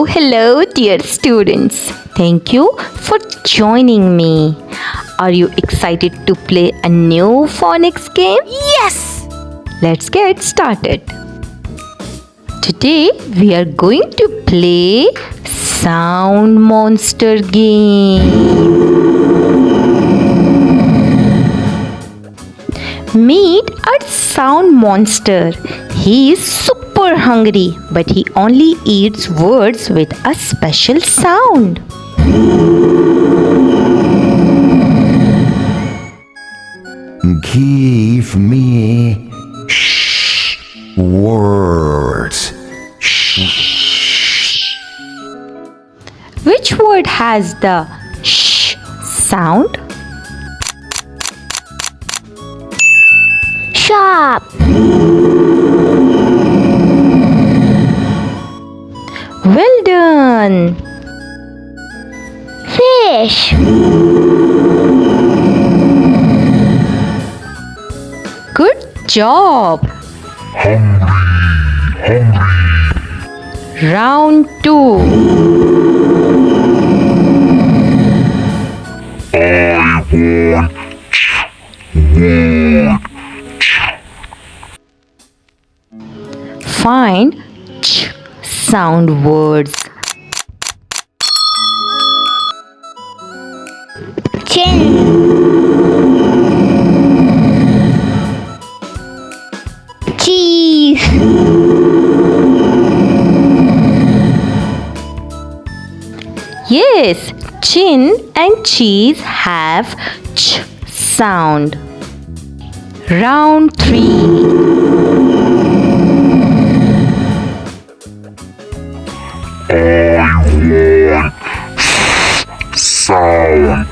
Hello, dear students. Thank you for joining me. Are you excited to play a new phonics game? Yes! Let's get started. Today we are going to play Sound Monster game. Meet our sound monster. He is super hungry, but he only eats words with a special sound. Give me words. Which word has the sh sound? Sharp. Well done. Fish. Good job. Hungry. Round 2. I want word. Find ch sound words. Chin. Cheese. Yes, chin and cheese have ch sound. Round 3. I want sound.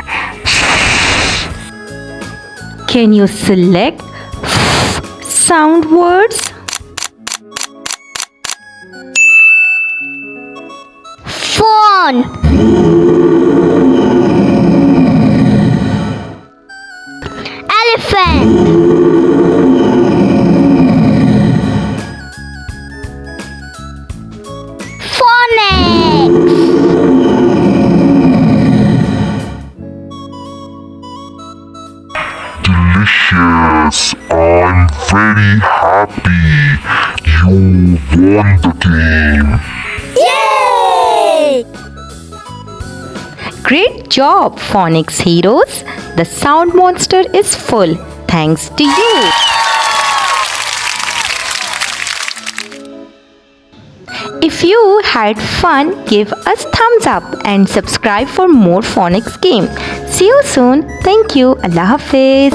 Can you select sound words? Fawn. Elephant. Phonics. Delicious. I'm very happy you won the game. Yay! Great job, Phonics heroes. The sound monster is full thanks to you. If you had fun, give us thumbs up and subscribe for more Phonics game. See you soon. Thank you. Allah Hafiz.